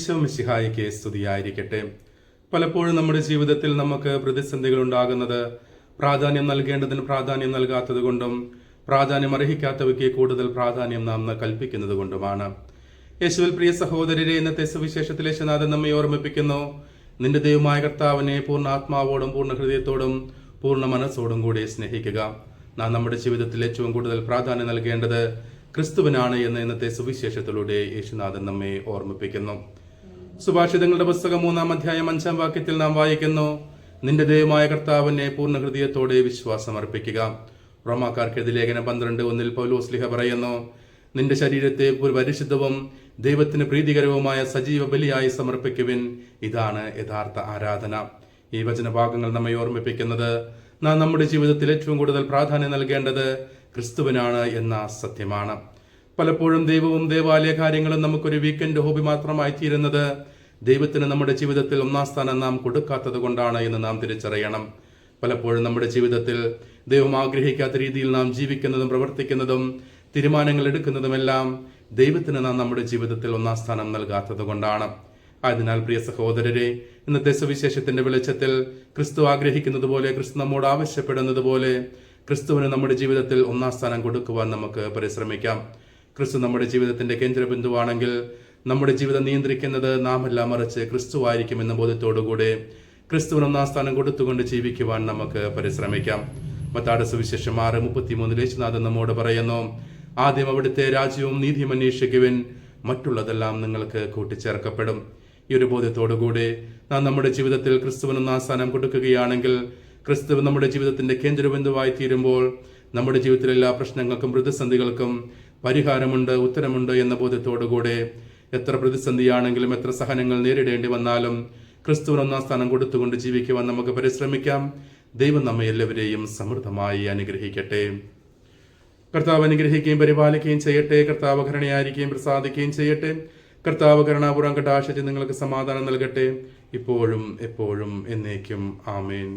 ഈശോ മിശിഹായിക്ക് സ്തുതിയായിരിക്കട്ടെ. പലപ്പോഴും നമ്മുടെ ജീവിതത്തിൽ നമുക്ക് പ്രതിസന്ധികൾ ഉണ്ടാകുന്നത് പ്രാധാന്യം നൽകേണ്ടതിന് പ്രാധാന്യം നൽകാത്തത് കൊണ്ടും പ്രാധാന്യം അർഹിക്കാത്തവയ്ക്ക് കൂടുതൽ പ്രാധാന്യം നാം കൽപ്പിക്കുന്നത് കൊണ്ടുമാണ്. യേശുവിൽ പ്രിയ സഹോദരരെ, ഇന്നത്തെ സുവിശേഷത്തിൽ യേശുനാഥൻ നമ്മെ ഓർമ്മിപ്പിക്കുന്നു, നിന്റെ ദൈവമായ കർത്താവിനെ പൂർണ്ണ ആത്മാവോടും പൂർണ്ണ ഹൃദയത്തോടും പൂർണ്ണ മനസ്സോടും കൂടി സ്നേഹിക്കുക. നാം നമ്മുടെ ജീവിതത്തിൽ ഏറ്റവും കൂടുതൽ പ്രാധാന്യം നൽകേണ്ടത് ക്രിസ്തുവിനാണ് എന്ന് ഇന്നത്തെ സുവിശേഷത്തിലൂടെ യേശുനാഥൻ നമ്മെ ഓർമ്മിപ്പിക്കുന്നു. സുഭാഷിതങ്ങളുടെ പുസ്തകം 3-ാം അധ്യായം 5-ാം വാക്യത്തിൽ നാം വായിക്കുന്നു, നിന്റെ ദൈവമായ കർത്താവിനെ പൂർണ്ണ ഹൃദയത്തോടെ വിശ്വാസം അർപ്പിക്കുക. റോമാക്കാർക്കെഴുതിയ ലേഖനം 12:1 പൗലോസ് ശ്ലീഹ പറയുന്നു, നിന്റെ ശരീരത്തെ പരിശുദ്ധവും ദൈവത്തിന് പ്രീതികരവുമായ സജീവ ബലിയായി സമർപ്പിക്കുവിൻ, ഇതാണ് യഥാർത്ഥ ആരാധന. ഈ വചനഭാഗങ്ങൾ നമ്മെ ഓർമ്മിപ്പിക്കുന്നത് നാം നമ്മുടെ ജീവിതത്തിൽ ഏറ്റവും കൂടുതൽ പ്രാധാന്യം നൽകേണ്ടത് ക്രിസ്തുവിനാണ് എന്ന സത്യമാണ്. പലപ്പോഴും ദൈവവും ദേവാലയ കാര്യങ്ങളും നമുക്കൊരു വീക്കെൻഡ് ഹോബി മാത്രമായി തീരുന്നത് ദൈവത്തിന് നമ്മുടെ ജീവിതത്തിൽ ഒന്നാം സ്ഥാനം നാം കൊടുക്കാത്തത് കൊണ്ടാണ് എന്ന് നാം തിരിച്ചറിയണം. പലപ്പോഴും നമ്മുടെ ജീവിതത്തിൽ ദൈവം ആഗ്രഹിക്കാത്ത രീതിയിൽ നാം ജീവിക്കുന്നതും പ്രവർത്തിക്കുന്നതും തീരുമാനങ്ങൾ എടുക്കുന്നതുമെല്ലാം ദൈവത്തിന് നാം നമ്മുടെ ജീവിതത്തിൽ ഒന്നാം സ്ഥാനം നൽകാത്തത് കൊണ്ടാണ്. അതിനാൽ പ്രിയ സഹോദരരെ, ഇന്നത്തെ സുവിശേഷത്തിന്റെ വെളിച്ചത്തിൽ ക്രിസ്തു ആഗ്രഹിക്കുന്നത് പോലെ, ക്രിസ്തു നമ്മോട് ആവശ്യപ്പെടുന്നത് പോലെ ക്രിസ്തുവിന് നമ്മുടെ ജീവിതത്തിൽ ഒന്നാം സ്ഥാനം കൊടുക്കുവാൻ നമുക്ക് പരിശ്രമിക്കാം. ക്രിസ്തു നമ്മുടെ ജീവിതത്തിന്റെ കേന്ദ്രബിന്ദുവാണെങ്കിൽ നമ്മുടെ ജീവിതം നിയന്ത്രിക്കുന്നത് നാം എല്ലാം മറിച്ച് ക്രിസ്തു ആയിരിക്കും എന്ന ബോധ്യത്തോടുകൂടെ ക്രിസ്തുവിന് ഒന്നാം സ്ഥാനം കൊടുത്തുകൊണ്ട് ജീവിക്കുവാൻ നമുക്ക് പരിശ്രമിക്കാം. മത്തായിയുടെ സുവിശേഷം 6:33 യേശുനാഥൻ നമ്മോട് പറയുന്നു, ആദ്യം അവിടുത്തെ രാജ്യവും നീതിയും അന്വേഷിക്കുവിൻ, മറ്റുള്ളതെല്ലാം നിങ്ങൾക്ക് കൂട്ടിച്ചേർക്കപ്പെടും. ഈ ഒരു ബോധ്യത്തോടുകൂടി നാം നമ്മുടെ ജീവിതത്തിൽ ക്രിസ്തുവിന് ഒന്നാം സ്ഥാനം കൊടുക്കുകയാണെങ്കിൽ, ക്രിസ്തു നമ്മുടെ ജീവിതത്തിന്റെ കേന്ദ്രബിന്ദുവായി തീരുമ്പോൾ നമ്മുടെ ജീവിതത്തിലെ എല്ലാ പ്രശ്നങ്ങൾക്കും പ്രതിസന്ധികൾക്കും പരിഹാരമുണ്ട്, ഉത്തരമുണ്ട് എന്ന ബോധ്യത്തോടുകൂടെ എത്ര പ്രതിസന്ധിയാണെങ്കിലും എത്ര സഹനങ്ങൾ നേരിടേണ്ടി വന്നാലും ക്രിസ്തുവിന് ഒന്നാം സ്ഥാനം കൊടുത്തുകൊണ്ട് ജീവിക്കുവാൻ നമുക്ക് പരിശ്രമിക്കാം. ദൈവം നമ്മെ എല്ലാവരെയും സമൃദ്ധമായി അനുഗ്രഹിക്കട്ടെ. കർത്താവ് അനുഗ്രഹിക്കുകയും പരിപാലിക്കുകയും ചെയ്യട്ടെ. കർത്താവ് കരുണയായിരിക്കുകയും പ്രസാദിക്കുകയും ചെയ്യട്ടെ. കർത്താവ് കരുണാപൂർവ്വം കടാക്ഷിച്ച് നിങ്ങൾക്ക് സമാധാനം നൽകട്ടെ, ഇപ്പോഴും എപ്പോഴും എന്നേക്കും. ആമേൻ.